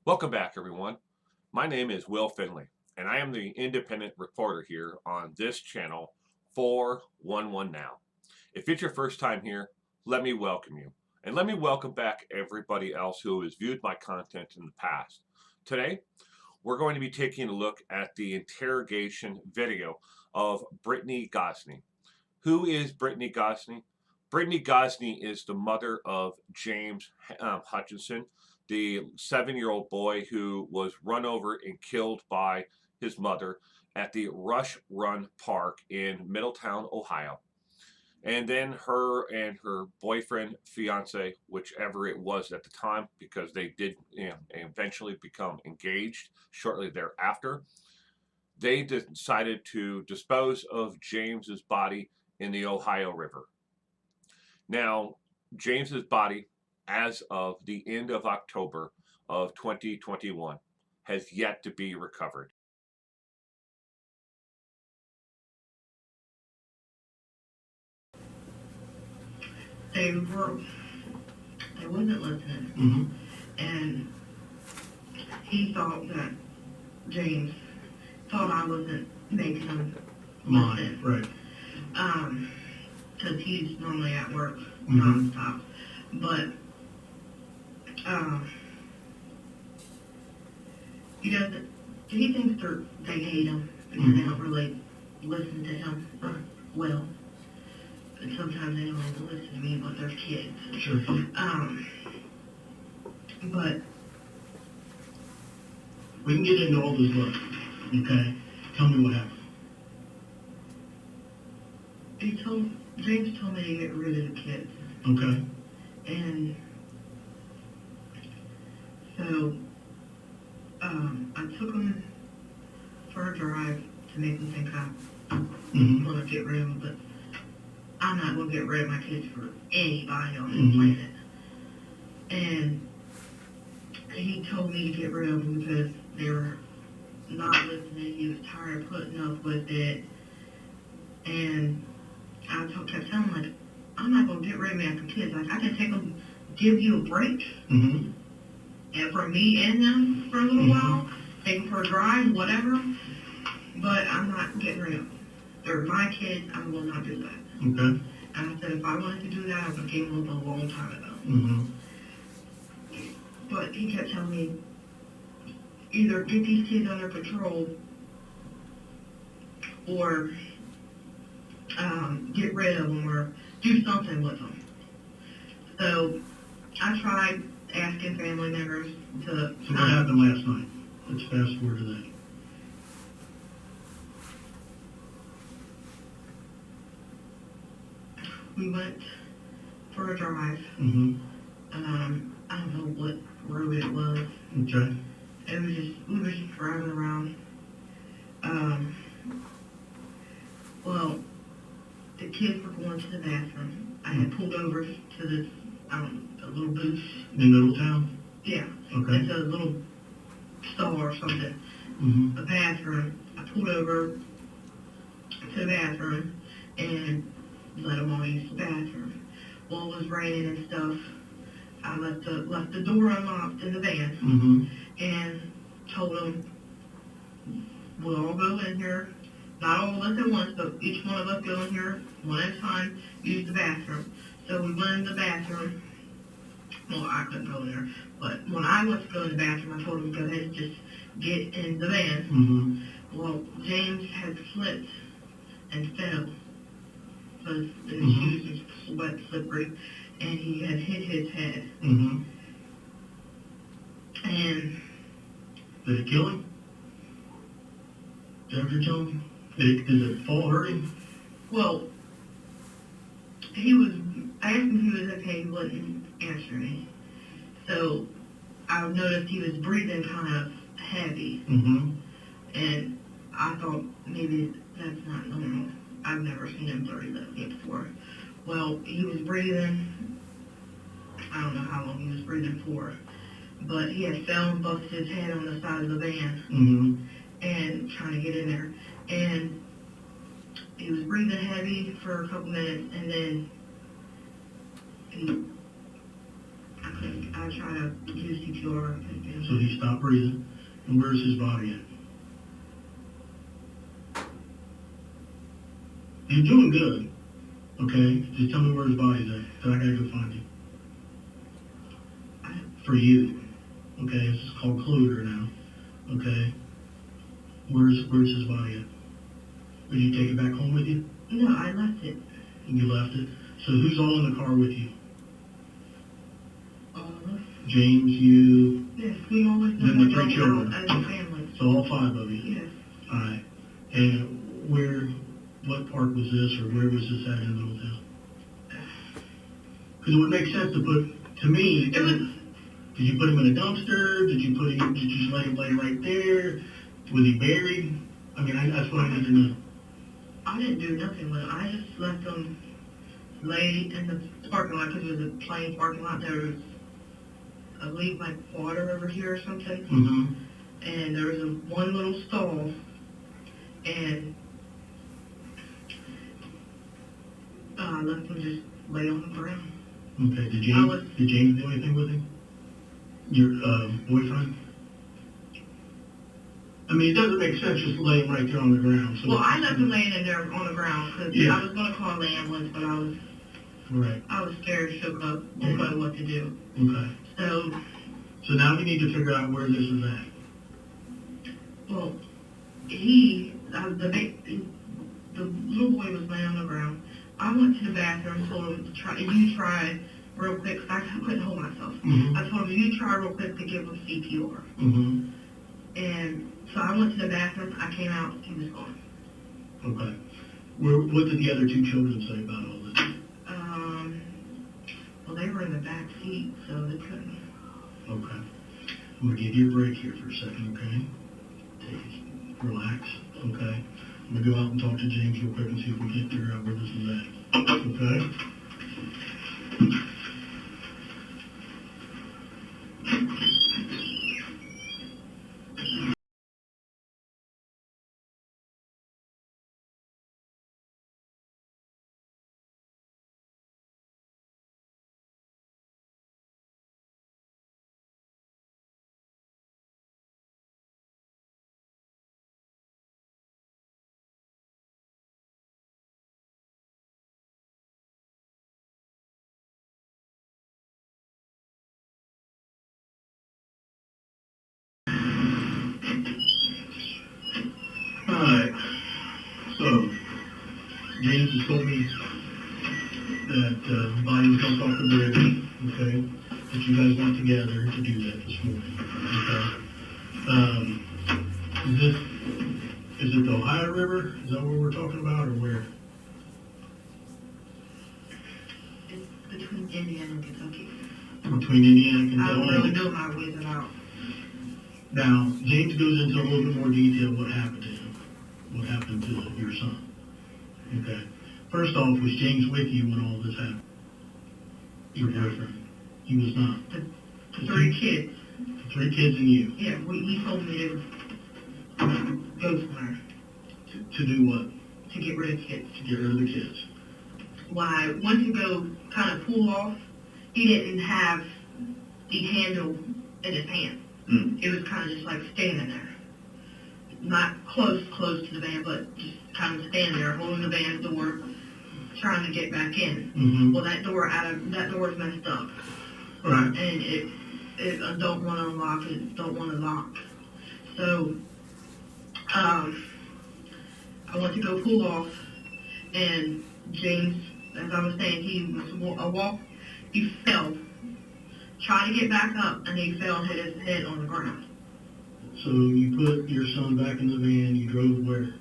Welcome back, everyone. My name is Will Finley, and I am the independent reporter here on this channel, 411 Now. If it's your first time here, let me welcome you. And let me welcome back everybody else who has viewed my content in the past. Today, we're going to be taking a look at the interrogation video of Britney Gosney. Who is Britney Gosney? Britney Gosney is the mother of James Hutchinson, the 7-year-old boy who was run over and killed by his mother at the Rush Run Park in Middletown, Ohio. And then her and her boyfriend, fiance, whichever it was at the time, because they did eventually become engaged shortly thereafter, they decided to dispose of James's body in the Ohio River. Now, James's body, as of the end of October of 2021, has yet to be recovered. They wasn't listening, and he thought that James thought I wasn't making him listen. Right. Because he's normally at work nonstop, but he doesn't. He thinks they hate him because they don't really listen to him well. And sometimes they don't even listen to me, but they're kids. Sure. But We can get into all this later. Okay. Tell me what happened. James told me to get rid of the kids. Okay. And so I took them for a drive to make them think I want to get rid of them, but I'm not going to get rid of my kids for anybody on this planet. And he told me to get rid of them because they were not listening. He was tired of putting up with it. And I kept telling him, like, I'm not going to get rid of my kids. Like, I can take them, give you a break. And for me and them for a little while, take them for a drive, whatever. But I'm not getting rid of them. They're my kids. I will not do that. Okay. And I said, if I wanted to do that, I would have gave them up a long time ago. But he kept telling me, either get these kids under control or get rid of them or do something with them. So I tried asking family members to... So what happened last night? Let's fast forward to that. We went for a drive. I don't know what road it was. Okay. We were just driving around. Well, the kids were going to the bathroom. I had pulled over to this, a little booth. In Middletown? Yeah. Okay. It's a little stall or something. A bathroom. I pulled over to the bathroom and let them all use the bathroom. Well, it was raining and stuff. I left the door unlocked in the van and told them, we'll all go in here, not all of us at once, but each one of us go in here one at a time, use the bathroom. So we went in the bathroom. Well, I couldn't go in there, but when I went to go in the bathroom, I told them to go ahead and just get in the van. Well, James had slipped and fell because the shoes was wet, slippery, and he had hit his head. And did it kill him? Is that what you're telling me? Did it fall hurt him? Well, I asked him if he was okay, he wouldn't answer me. So I noticed he was breathing kind of heavy. And I thought maybe that's not normal. I've never seen him breathe that way before. Well, he was breathing, I don't know how long he was breathing for, but he had fell and busted his head on the side of the van and trying to get in there. And he was breathing heavy for a couple minutes, and then I think. I tried to do CPR, I think. So he stopped breathing. And where's his body at? You're doing good. Okay? Just tell me where his body's at. So I gotta go find him. For you. Okay? This is called closure now. Okay? Where's his body at? Did you take it back home with you? No, I left it. You left it? So who's all in the car with you? All of us. James, you, Yes, we always Then the three children. as a family. so all 5 of you? Yes. Alright. And what park was this, or where was this at in the hotel? Because it would make sense to put, to me, It was, did you put him in a dumpster? Did you just let him lay right there? Was he buried? I mean, that's what I need to know. I didn't do nothing with it. I just let them lay in the parking lot because it was a plain parking lot. There was, I believe, like water over here or something. Mm-hmm. And there was one little stall. And I let them just lay on the ground. Okay. Did James do anything with him? Your boyfriend? I mean, it doesn't make sense just laying right there on the ground. So Well, I left them laying in there on the ground because Yeah. I was going to call the ambulance, but Right. I was scared, shook up, didn't know what to do. Okay. So, now we need to figure out where this is at. well, the little boy was laying on the ground. I went to the bathroom, told him you try real quick, 'cause I couldn't hold myself. Mm-hmm. I told him, you try real quick to give him CPR. Mm-hmm. And so I went to the bathroom, I came out, he was gone. Okay. What did the other 2 children say about all this? Well, they were in the back seat, so they couldn't. Okay. I'm going to give you a break here for a second, okay? Relax, okay? I'm going to go out and talk to James real quick and see if we can figure out where this is at. Okay? Alright. So, James has told me that body was dumped off the bridge, okay? That you guys went together to do that this morning, okay? Is it the Ohio River? Is that what we're talking about, or where? It's between Indiana and Kentucky. Between Indiana and I don't Kentucky? really know my ways about. Now, James goes into a little bit more detail what happened to him, what happened to your son. Okay. First off, was James with you when all this happened? Your boyfriend? He was not. The 3 kids. The 3 kids and you. Yeah, he told me to go somewhere To do what? to get rid of kids. To get rid of the kids. When I went to go kind of pull off, he didn't have the handle in his hand. Mm. It was kind of just like standing there. Not close to the van, but just kind of standing there, holding the van door, trying to get back in. Mm-hmm. Well, that door's messed up. Right. And I don't want to unlock it, don't want to lock. So, I went to go pull off, and James, as I was saying, he fell, tried to get back up, and he fell and hit his head on the ground. So you put your son back in the van, you drove where?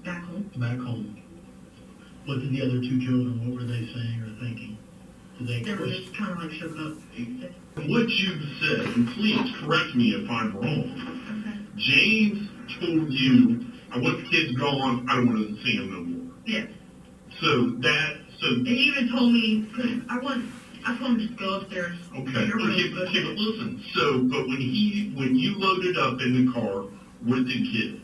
Back home. Back home. What did the other 2 children, what were they saying or thinking? Did they They were just kind of like shook up. What you said, and please correct me if I'm wrong, Okay. James told you, I want the kids gone, I don't want to see them no more. Yeah. So He even told me, cause I told him just go upstairs. okay, Your room, go but upstairs. listen, but when you loaded up in the car with the kids,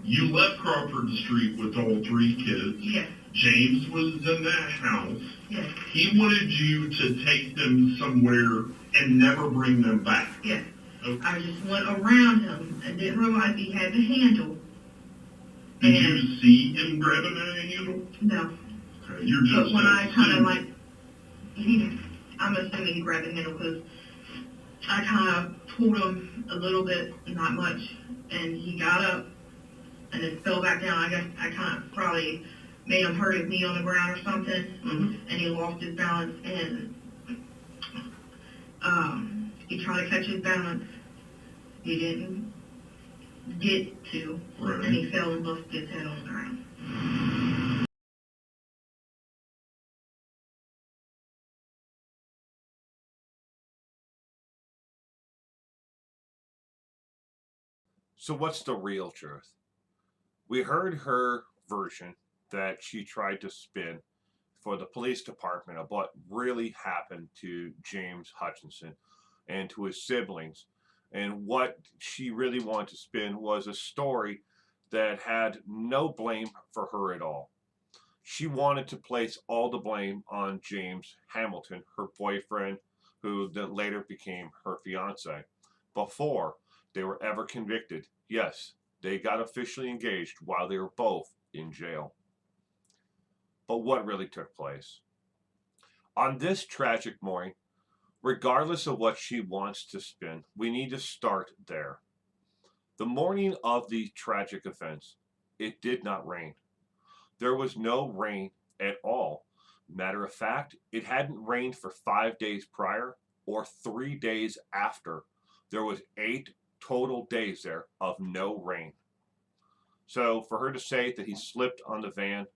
You left Crawford Street with all 3 kids. Yes. James was in that house. Yes. He wanted you to take them somewhere and never bring them back. Yes. Okay. I just went around him and didn't realize he had the handle. Did you see him grabbing that handle? No. Okay, you're just. But when I kind of like, I'm assuming he grabbed the handle because I kind of pulled him a little bit, not much, and he got up and then fell back down. I guess I kind of probably made him hurt his knee on the ground or something, and he lost his balance, and he tried to catch his balance. He didn't get to, Right. and he fell and busted his head on the ground. So what's the real truth? We heard her version that she tried to spin for the police department of what really happened to James Hutchinson and to his siblings. And what she really wanted to spin was a story that had no blame for her at all. She wanted to place all the blame on James Hamilton, her boyfriend, who then later became her fiance. Before they were ever convicted, yes, they got officially engaged while they were both in jail. But what really took place? On this tragic morning, regardless of what she wants to spin, we need to start there. The morning of the tragic events, it did not rain. There was no rain at all. Matter of fact, it hadn't rained for 5 days prior or 3 days after. There was 8 total days there of no rain. So for her to say that he slipped on the van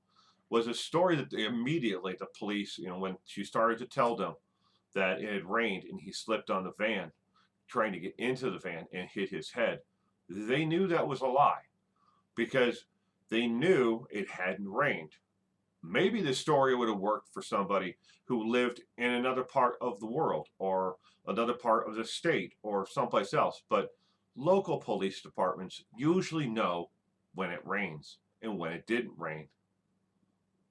was a story that immediately the police, when she started to tell them that it had rained and he slipped on the van, trying to get into the van and hit his head, they knew that was a lie because they knew it hadn't rained. Maybe the story would have worked for somebody who lived in another part of the world or another part of the state or someplace else, but local police departments usually know when it rains and when it didn't rain.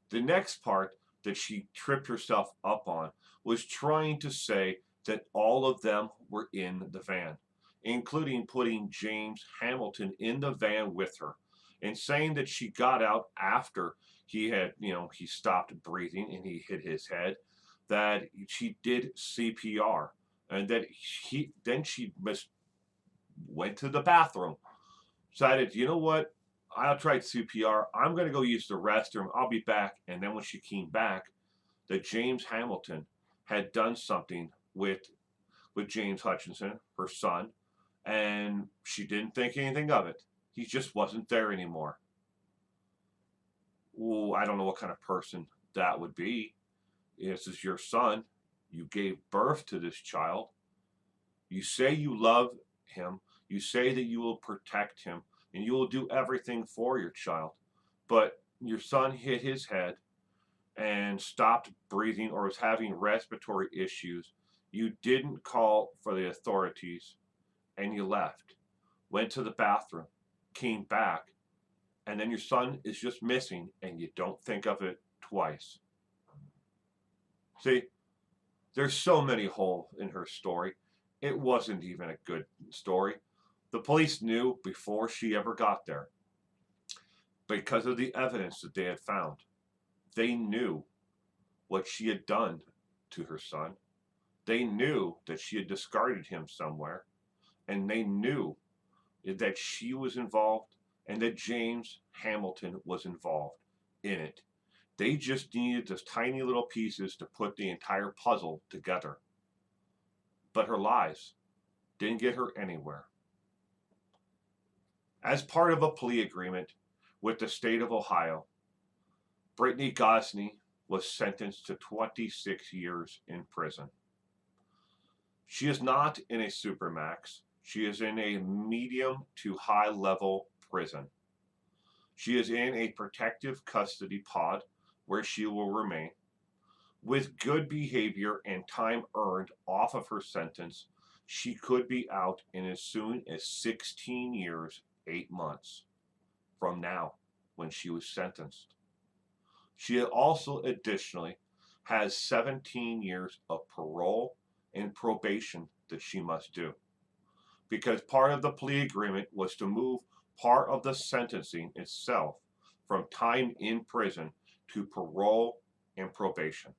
The next part that she tripped herself up on was trying to say that all of them were in the van, including putting James Hamilton in the van with her and saying that she got out after he had, he stopped breathing and he hit his head, that she did CPR and that she went to the bathroom, decided, you know what, I tried CPR, I'm going to go use the restroom, I'll be back. And then when she came back, that James Hamilton had done something with James Hutchinson, her son, and she didn't think anything of it. He just wasn't there anymore. Well, I don't know what kind of person that would be. This is your son. You gave birth to this child. You say you love him. You say that you will protect him and you will do everything for your child. But your son hit his head and stopped breathing or was having respiratory issues. You didn't call for the authorities and you left, went to the bathroom, came back, and then your son is just missing and you don't think of it twice. See, there's so many holes in her story. It wasn't even a good story. The police knew before she ever got there because of the evidence that they had found. They knew what she had done to her son. They knew that she had discarded him somewhere, and they knew that she was involved and that James Hamilton was involved in it. They just needed those tiny little pieces to put the entire puzzle together. But her lies didn't get her anywhere. As part of a plea agreement with the state of Ohio, Britney Gosney was sentenced to 26 years in prison. She is not in a supermax. She is in a medium to high level prison. She is in a protective custody pod where she will remain. With good behavior and time earned off of her sentence, she could be out in as soon as 16 years, 8 months. from now when she was sentenced. She also additionally has 17 years of parole and probation that she must do, because part of the plea agreement was to move part of the sentencing itself from time in prison to parole and probation.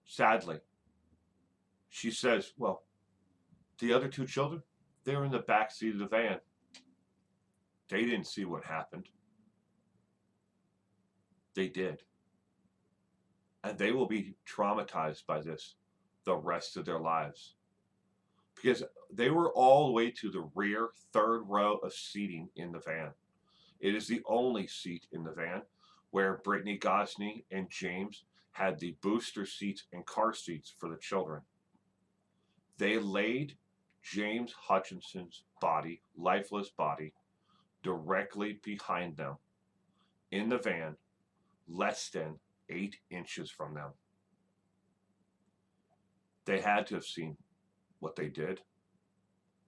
Sadly, she says, well, the other two children, they were in the back seat of the van. They didn't see what happened. They did. And they will be traumatized by this the rest of their lives, because they were all the way to the rear third row of seating in the van. It is the only seat in the van where Britney, Gosney, and James had the booster seats and car seats for the children. They laid James Hutchinson's body, lifeless body, directly behind them in the van, less than 8 inches from them. They had to have seen what they did.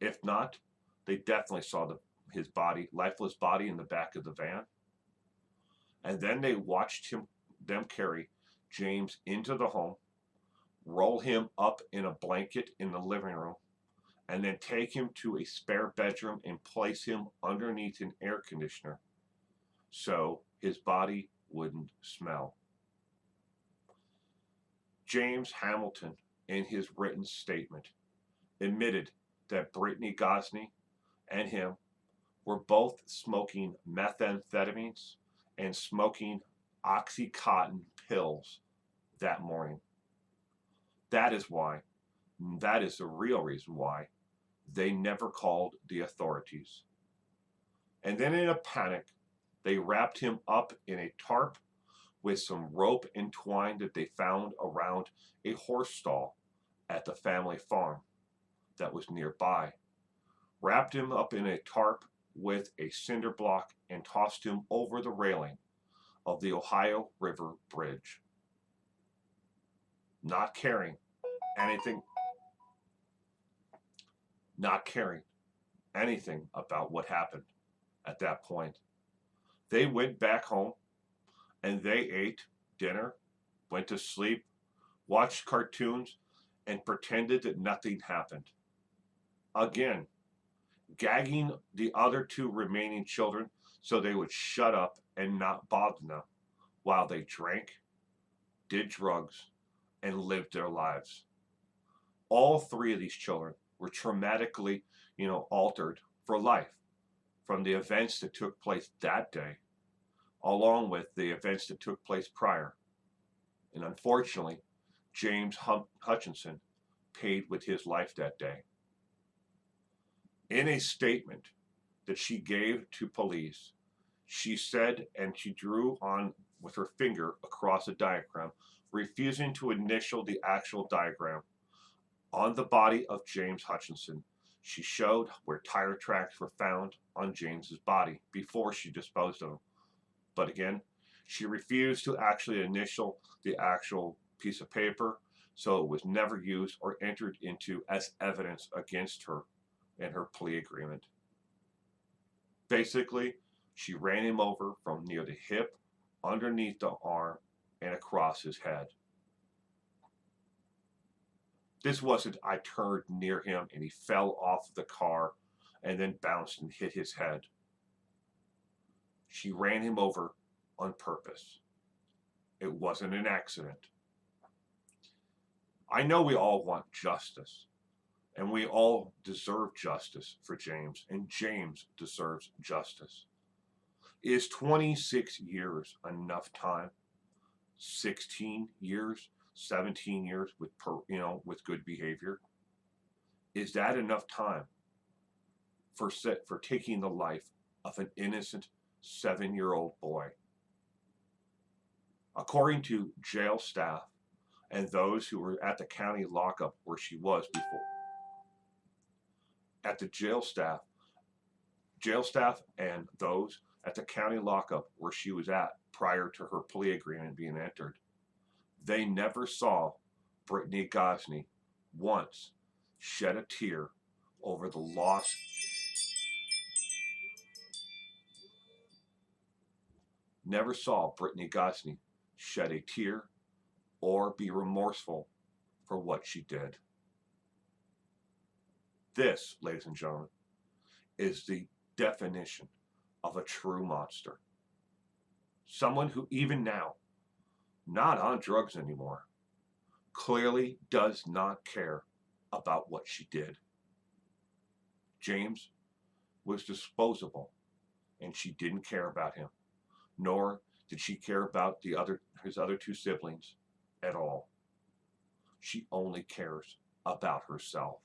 If not, they definitely saw his body, lifeless body, in the back of the van. And then they watched them carry James into the home, roll him up in a blanket in the living room, and then take him to a spare bedroom and place him underneath an air conditioner so his body wouldn't smell. James Hamilton, in his written statement, admitted that Britney Gosney and him were both smoking methamphetamines and smoking Oxycontin pills that morning. That is the real reason why they never called the authorities. And then in a panic, they wrapped him up in a tarp with some rope and twine that they found around a horse stall at the family farm that was nearby. Wrapped him up in a tarp with a cinder block and tossed him over the railing of the Ohio River Bridge, not caring anything about what happened at that point. They went back home and they ate dinner, went to sleep, watched cartoons, and pretended that nothing happened. Again, gagging the other two remaining children so they would shut up and not bother them while they drank, did drugs, and lived their lives. All three of these children were traumatically, altered for life from the events that took place that day, along with the events that took place prior. And unfortunately, James Hutchinson paid with his life that day. In a statement that she gave to police, she said, and she drew on with her finger across a diagram, refusing to initial the actual diagram on the body of James Hutchinson. She showed where tire tracks were found on James's body before she disposed of him. But again, she refused to actually initial the actual piece of paper, so it was never used or entered into as evidence against her in her plea agreement. Basically, she ran him over from near the hip, underneath the arm, and across his head. This wasn't I turned near him and he fell off the car and then bounced and hit his head. She ran him over on purpose. It wasn't an accident. I know we all want justice, and we all deserve justice for James, and James deserves justice. Is 26 years enough time? 16 years, 17 years with good behavior? Is that enough time for taking the life of an innocent 7-year-old boy? According to jail staff and those who were at the county lockup where she was before, at the jail staff and those at the county lockup where she was at prior to her plea agreement being entered, they never saw Britney Gosney once shed a tear over the loss never saw Britney Gosney shed a tear or be remorseful for what she did. This, ladies and gentlemen, is the definition of a true monster. Someone who even now, not on drugs anymore, clearly does not care about what she did. James was disposable, and she didn't care about him, nor did she care about his other two siblings at all. She only cares about herself.